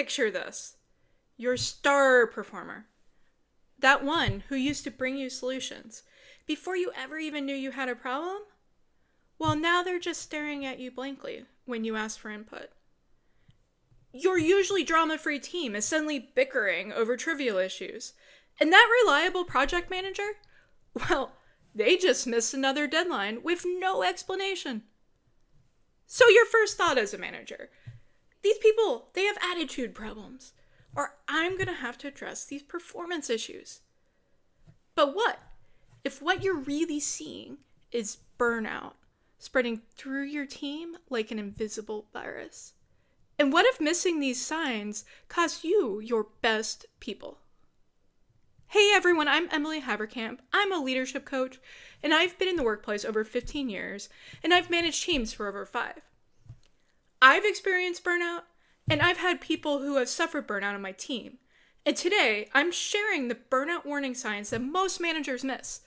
Picture this. Your star performer. That one who used to bring you solutions before you ever even knew you had a problem? Well, now they're just staring at you blankly when you ask for input. Your usually drama-free team is suddenly bickering over trivial issues. And that reliable project manager? Well, they just missed another deadline with no explanation. So your first thought as a manager, these people, they have attitude problems. Or I'm going to have to address these performance issues. But what if what you're really seeing is burnout spreading through your team like an invisible virus? And what if missing these signs costs you your best people? Hey everyone, I'm Emily Haverkamp. I'm a leadership coach, and I've been in the workplace over 15 years, and I've managed teams for over 5. I've experienced burnout, and I've had people who have suffered burnout on my team. And today, I'm sharing the burnout warning signs that most managers miss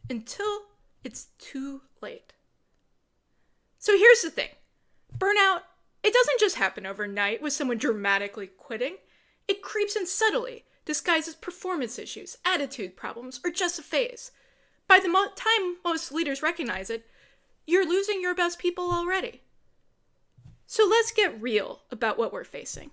until it's too late. So here's the thing. Burnout, it doesn't just happen overnight with someone dramatically quitting. It creeps in subtly, disguised as performance issues, attitude problems, or just a phase. By the time most leaders recognize it, you're losing your best people already. So let's get real about what we're facing.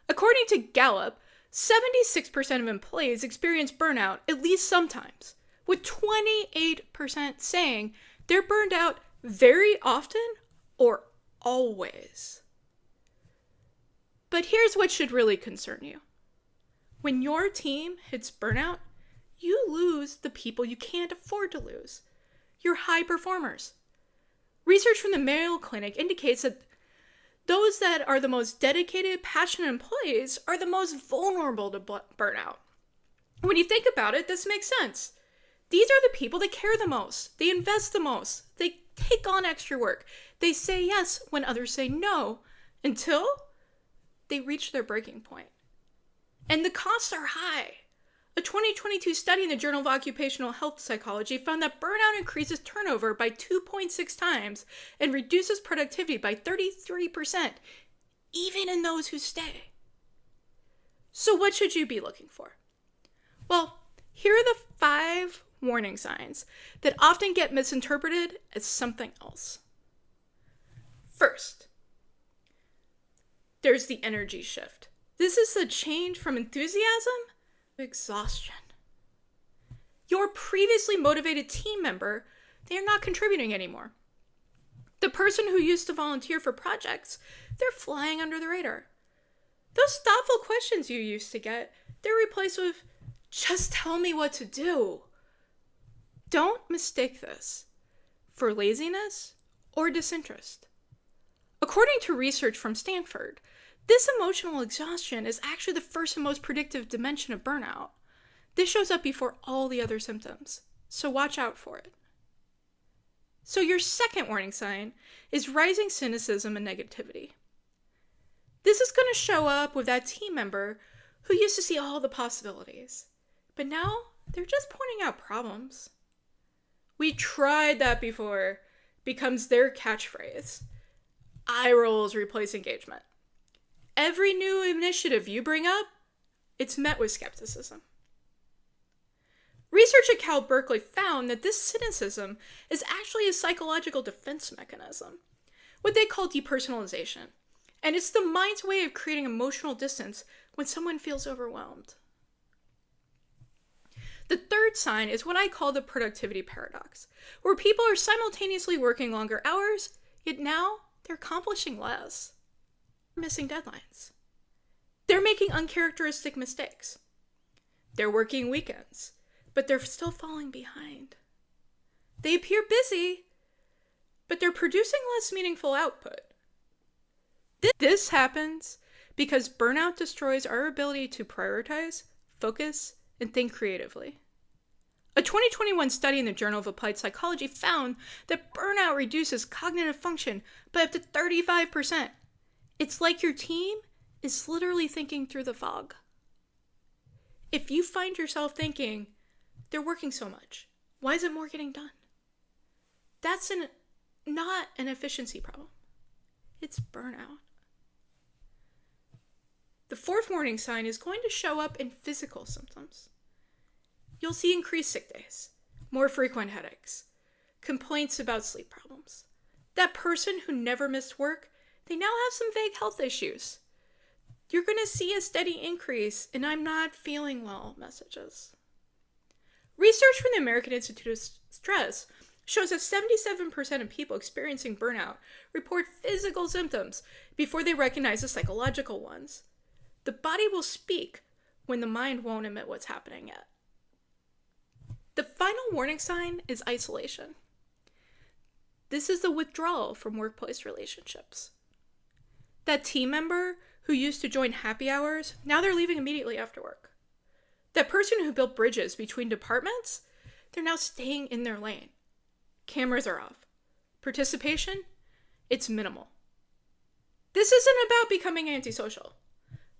According to Gallup, 76% of employees experience burnout at least sometimes, with 28% saying they're burned out very often or always. But here's what should really concern you. When your team hits burnout, you lose the people you can't afford to lose. Your high performers. Research from the Mayo Clinic indicates that those that are the most dedicated, passionate employees are the most vulnerable to burnout. When you think about it, this makes sense. These are the people that care the most. They invest the most. They take on extra work. They say yes when others say no, until they reach their breaking point. And the costs are high. A 2022 study in the Journal of Occupational Health Psychology found that burnout increases turnover by 2.6 times and reduces productivity by 33%, even in those who stay. So what should you be looking for? Well, here are the 5 warning signs that often get misinterpreted as something else. First, there's the energy shift. This is the change from enthusiasm to exhaustion. Your previously motivated team member, they're not contributing anymore. The person who used to volunteer for projects, they're flying under the radar. Those thoughtful questions you used to get, they're replaced with, just tell me what to do. Don't mistake this for laziness or disinterest. According to research from Stanford, this emotional exhaustion is actually the first and most predictive dimension of burnout. This shows up before all the other symptoms, so watch out for it. So your second warning sign is rising cynicism and negativity. This is going to show up with that team member who used to see all the possibilities, but now they're just pointing out problems. We tried that before becomes their catchphrase. Eye rolls replace engagement. Every new initiative you bring up, it's met with skepticism. Research at Cal Berkeley found that this cynicism is actually a psychological defense mechanism, what they call depersonalization, and it's the mind's way of creating emotional distance when someone feels overwhelmed. The third sign is what I call the productivity paradox, where people are simultaneously working longer hours, yet now they're accomplishing less. Missing deadlines. They're making uncharacteristic mistakes. They're working weekends, but they're still falling behind. They appear busy, but they're producing less meaningful output. This happens because burnout destroys our ability to prioritize, focus, and think creatively. A 2021 study in the Journal of Applied Psychology found that burnout reduces cognitive function by up to 35%. It's like your team is literally thinking through the fog. If you find yourself thinking, they're working so much, why isn't more getting done? That's not an efficiency problem. It's burnout. The fourth warning sign is going to show up in physical symptoms. You'll see increased sick days, more frequent headaches, complaints about sleep problems. That person who never missed work, they now have some vague health issues. You're going to see a steady increase in "I'm not feeling well" messages. Research from the American Institute of Stress shows that 77% of people experiencing burnout report physical symptoms before they recognize the psychological ones. The body will speak when the mind won't admit what's happening yet. The final warning sign is isolation. This is the withdrawal from workplace relationships. That team member who used to join happy hours, now they're leaving immediately after work. That person who built bridges between departments, they're now staying in their lane. Cameras are off. Participation, it's minimal. This isn't about becoming antisocial.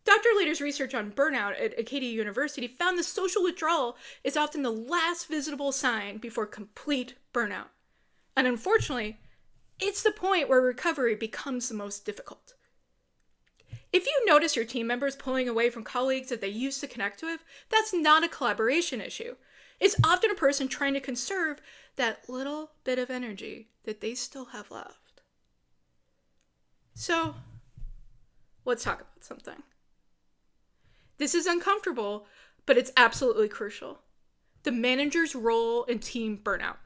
Dr. Leder's research on burnout at Acadia University found the social withdrawal is often the last visible sign before complete burnout. And unfortunately, it's the point where recovery becomes the most difficult. If you notice your team members pulling away from colleagues that they used to connect with, that's not a collaboration issue. It's often a person trying to conserve that little bit of energy that they still have left. So, let's talk about something. This is uncomfortable, but it's absolutely crucial. The manager's role in team burnout.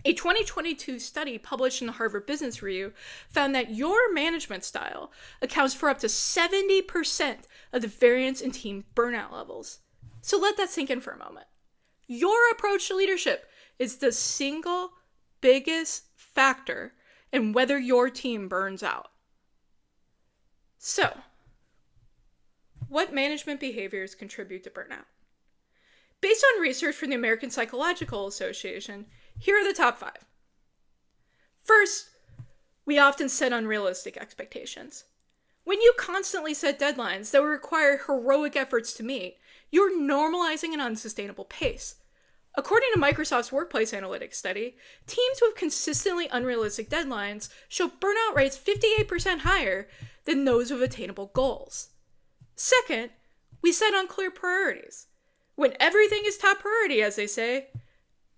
A 2022 study published in the Harvard Business Review found that your management style accounts for up to 70% of the variance in team burnout levels. So let that sink in for a moment. Your approach to leadership is the single biggest factor in whether your team burns out. So, what management behaviors contribute to burnout? Based on research from the American Psychological Association, here are the top 5. First, we often set unrealistic expectations. When you constantly set deadlines that will require heroic efforts to meet, you're normalizing an unsustainable pace. According to Microsoft's workplace analytics study, teams with consistently unrealistic deadlines show burnout rates 58% higher than those with attainable goals. Second, we set unclear priorities. When everything is top priority, as they say,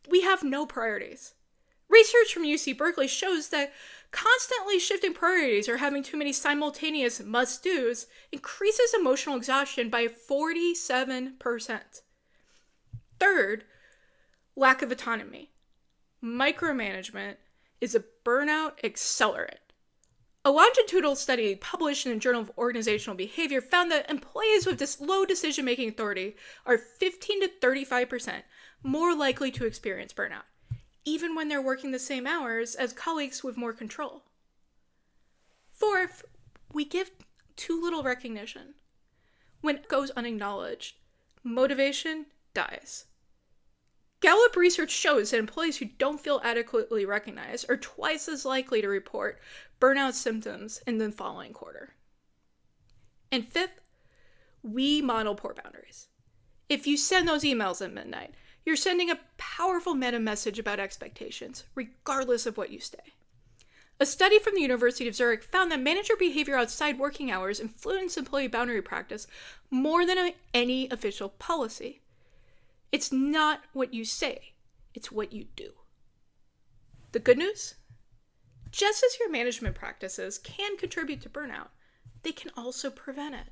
we have no priorities. Research from UC Berkeley shows that constantly shifting priorities or having too many simultaneous must-dos increases emotional exhaustion by 47%. Third, lack of autonomy. Micromanagement is a burnout accelerant. A longitudinal study published in the Journal of Organizational Behavior found that employees with this low decision-making authority are 15 to 35% more likely to experience burnout, even when they're working the same hours as colleagues with more control. Fourth, we give too little recognition. When it goes unacknowledged, motivation dies. Gallup research shows that employees who don't feel adequately recognized are twice as likely to report burnout symptoms in the following quarter. And fifth, we model poor boundaries. If you send those emails at midnight, you're sending a powerful meta message about expectations, regardless of what you say. A study from the University of Zurich found that manager behavior outside working hours influenced employee boundary practice more than any official policy. It's not what you say, it's what you do. The good news? Just as your management practices can contribute to burnout, they can also prevent it.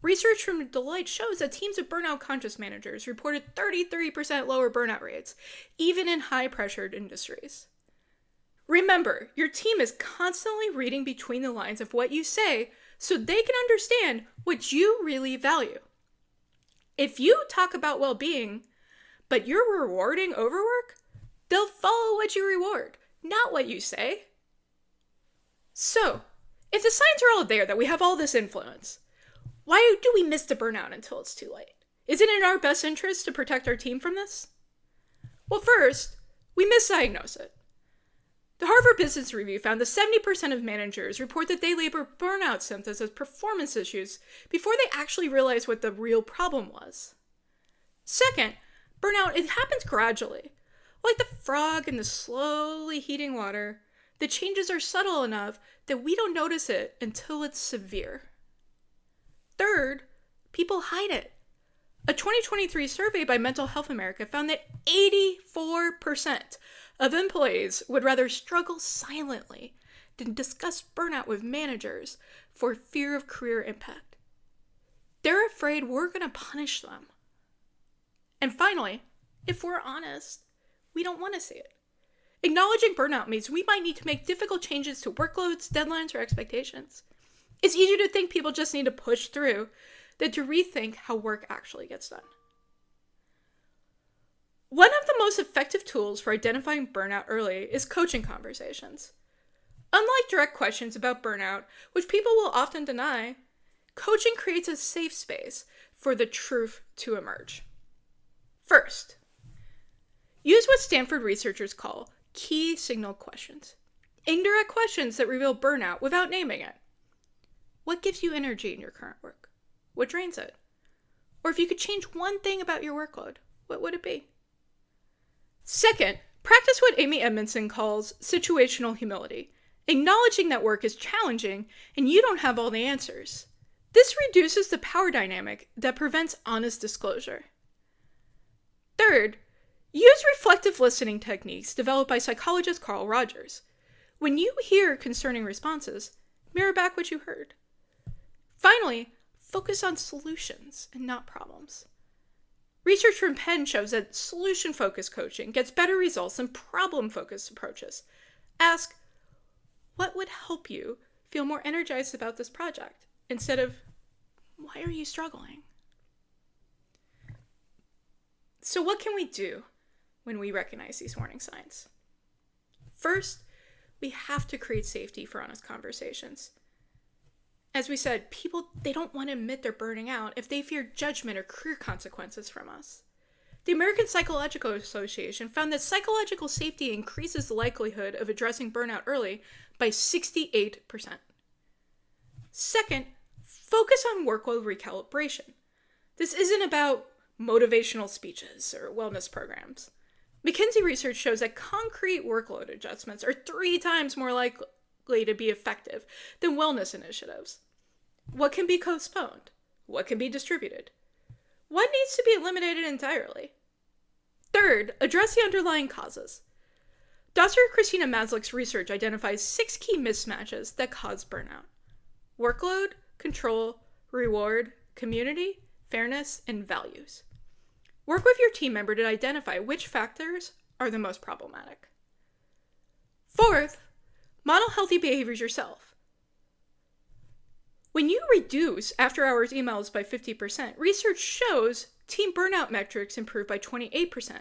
Research from Deloitte shows that teams of burnout-conscious managers reported 33% lower burnout rates, even in high-pressured industries. Remember, your team is constantly reading between the lines of what you say so they can understand what you really value. If you talk about well-being, but you're rewarding overwork, they'll follow what you reward, not what you say. So, if the signs are all there that we have all this influence, why do we miss the burnout until it's too late? Is it in our best interest to protect our team from this? Well, first, we misdiagnose it. The Harvard Business Review found that 70% of managers report that they label burnout symptoms as performance issues before they actually realize what the real problem was. Second, burnout, it happens gradually. Like the frog in the slowly heating water, the changes are subtle enough that we don't notice it until it's severe. third, people hide it. A 2023 survey by Mental Health America found that 84% of employees would rather struggle silently than discuss burnout with managers for fear of career impact. They're afraid we're going to punish them. And finally, if we're honest, we don't want to see it. Acknowledging burnout means we might need to make difficult changes to workloads, deadlines, or expectations. It's easier to think people just need to push through than to rethink how work actually gets done. One of the most effective tools for identifying burnout early is coaching conversations. Unlike direct questions about burnout, which people will often deny, coaching creates a safe space for the truth to emerge. First, use what Stanford researchers call key signal questions. Indirect questions that reveal burnout without naming it. What gives you energy in your current work? What drains it? Or if you could change one thing about your workload, what would it be? Second, practice what Amy Edmondson calls situational humility, acknowledging that work is challenging and you don't have all the answers. This reduces the power dynamic that prevents honest disclosure. Third, use reflective listening techniques developed by psychologist Carl Rogers. When you hear concerning responses, mirror back what you heard. Finally, focus on solutions and not problems. Research from Penn shows that solution-focused coaching gets better results than problem-focused approaches. Ask, what would help you feel more energized about this project? Instead of, why are you struggling? So what can we do when we recognize these warning signs? First, we have to create safety for honest conversations. As we said, people, they don't want to admit they're burning out if they fear judgment or career consequences from us. The American Psychological Association found that psychological safety increases the likelihood of addressing burnout early by 68%. Second, focus on workload recalibration. This isn't about motivational speeches or wellness programs. McKinsey research shows that concrete workload adjustments are 3 times more likely to be effective than wellness initiatives. What can be postponed? What can be distributed? What needs to be eliminated entirely? Third, address the underlying causes. Dr. Christina Maslick's research identifies 6 key mismatches that cause burnout: workload, control, reward, community, fairness, and values. Work with your team member to identify which factors are the most problematic. Fourth, model healthy behaviors yourself. When you reduce after-hours emails by 50%, research shows team burnout metrics improve by 28%,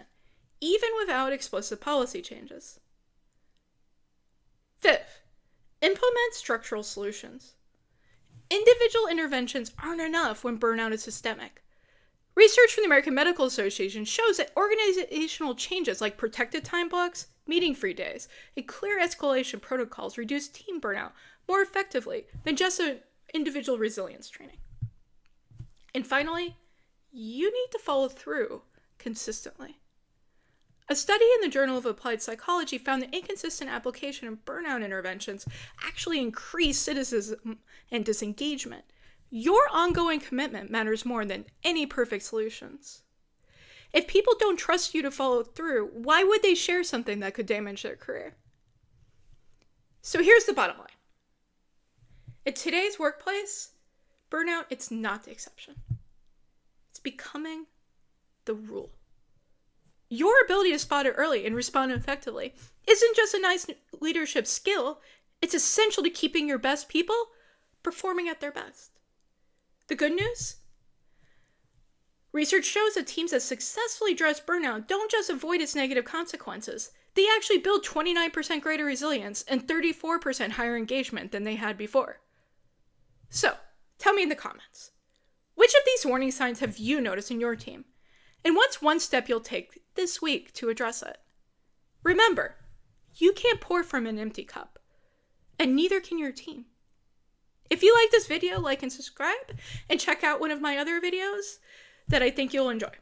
even without explicit policy changes. Fifth, implement structural solutions. Individual interventions aren't enough when burnout is systemic. Research from the American Medical Association shows that organizational changes like protected time blocks, meeting-free days, and clear escalation protocols reduce team burnout more effectively than just an individual resilience training. And finally, you need to follow through consistently. A study in the Journal of Applied Psychology found that inconsistent application of burnout interventions actually increase cynicism and disengagement. Your ongoing commitment matters more than any perfect solutions. If people don't trust you to follow through, why would they share something that could damage their career? So here's the bottom line. In today's workplace, burnout, it's not the exception. It's becoming the rule. Your ability to spot it early and respond effectively isn't just a nice leadership skill, it's essential to keeping your best people performing at their best. The good news? Research shows that teams that successfully address burnout don't just avoid its negative consequences. They actually build 29% greater resilience and 34% higher engagement than they had before. So, tell me in the comments, which of these warning signs have you noticed in your team? And what's one step you'll take this week to address it? Remember, you can't pour from an empty cup, and neither can your team. If you like this video, like and subscribe, and check out one of my other videos that I think you'll enjoy.